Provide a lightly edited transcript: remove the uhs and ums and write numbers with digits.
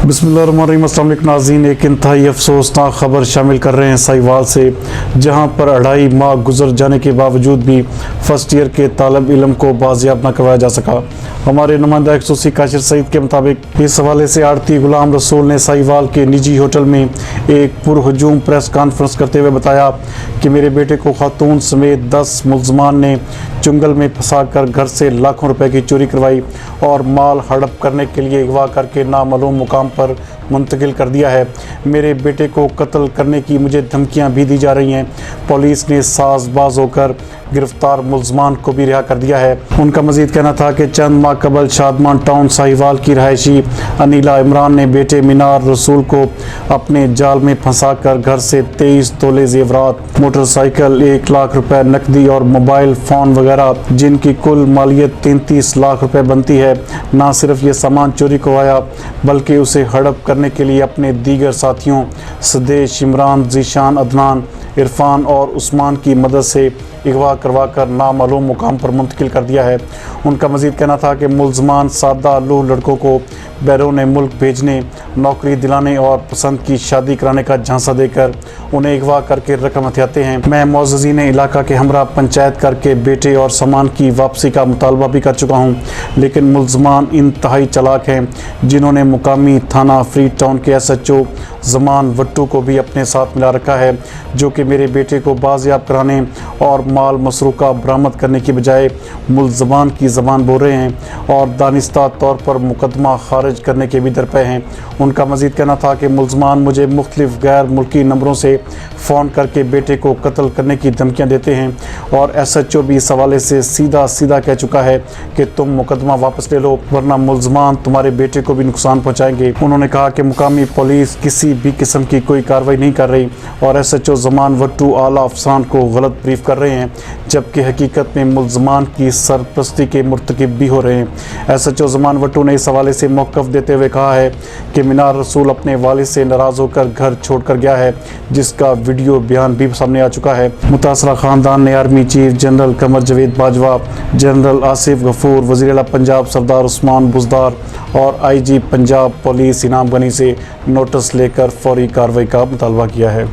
बिस्मिल्लाहिर्रहमानिर्रहीम। अस्सलाम वालेकुम नाज़रीन, एक इंतहाई अफसोसनाक ख़बर शामिल कर रहे हैं साहिवाल से, जहां पर 2.5 माह गुजर जाने के बावजूद भी फ़र्स्ट ईयर के तालब इल्म को बाजियाब न करवाया जा सका। हमारे नुमाइंदा एक्सोसी काशिर सईद के मुताबिक इस हवाले से आड़ती गुलाम रसूल ने साहिवाल के निजी होटल में एक पुरहजूम प्रेस कॉन्फ्रेंस करते हुए बताया कि मेरे बेटे को खातून समेत 10 मुल्ज़मान ने चुंगल में फंसा कर घर से लाखों रुपए की चोरी करवाई और माल हड़प करने के लिए अगवा करके नामालूम मुकाम पर मुंतकिल कर दिया है। मेरे बेटे को कत्ल करने की मुझे धमकियां भी दी जा रही हैं। पुलिस ने साजबाज होकर गिरफ्तार मुल्ज़मान को भी रिहा कर दिया है। उनका मजीद कहना था कि चंद माह कबल शादमान टाउन साहिवाल की रहायशी अनीला इमरान ने बेटे मीनार रसूल को अपने जाल में फंसा कर घर से 23 तोले जेवरात, मोटरसाइकिल, 1 लाख रुपए नकदी और मोबाइल फ़ोन वगैरह, जिनकी कुल मालियत 33 लाख रुपए बनती है, ना सिर्फ ये सामान चोरी करवाया बल्कि उसे हड़प करने के लिए अपने दीगर साथियों सदेश, इमरान, जीशान, अदनान, इरफान और उस्मान की मदद से अगवा करवा कर नामालूम मुकाम पर मुंतकिल कर दिया है। उनका मजीद कहना था कि मुल्ज़मान सादा लूह लड़कों को बैरून मुल्क भेजने, नौकरी दिलाने और पसंद की शादी कराने का झांसा देकर उन्हें अगवा करके रकम हथियाते हैं। मैं मौज़ज़ीन इलाका के हमरा पंचायत करके बेटे और सामान की वापसी का मुतालबा भी कर चुका हूँ, लेकिन मुल्ज़मान इंतहाई चालाक हैं, जिन्होंने मुकामी थाना फ्री टाउन के SHO ज़मान वट्टू को भी अपने साथ मिला रखा है, जो कि मेरे बेटे को बाजियाब कराने और माल मसरूका बरामद करने की बजाय मुल्ज़मान की ज़बान बोल रहे हैं और दानिस्ता तौर पर मुकदमा खारिज करने के भी दरपे हैं। उनका मजीद कहना था कि मुल्ज़मान मुझे मुख्तलिफ गैर मुल्की नंबरों से फ़ोन करके बेटे को कत्ल करने की धमकियाँ देते हैं और SHO भी इस हवाले से सीधा कह चुका है कि तुम मुकदमा वापस ले लो, वरना मुल्ज़मान तुम्हारे बेटे को भी नुकसान पहुँचाएंगे। उन्होंने कहा कि मुकामी पुलिस किसी भी किस्म की कोई कार्रवाई नहीं कर रही और SHO ज़मान वट्टू आला अफसरान को गलत ब्रीफ कर रहे हैं, जबकि हकीकत में मुल्ज़मान की सरपरस्ती के मुर्तकिब भी हो रहे हैं। SHO ज़मान वट्टू ने इस हवाले से मौक़िफ़ देते हुए कहा है कि मीनार रसूल अपने वालिद से नाराज़ होकर घर छोड़कर गया है, जिसका वीडियो बयान भी सामने आ चुका है। मुतासरा ख़ानदान ने आर्मी चीफ जनरल कमर जवेद बाजवा, जनरल आसिफ गफूर, वज़ीर आला पंजाब सरदार उस्मान बुज़दार और IG पंजाब पुलिस इनाम गनी से नोटिस लेकर फौरी कार्रवाई का मुतालबा किया है।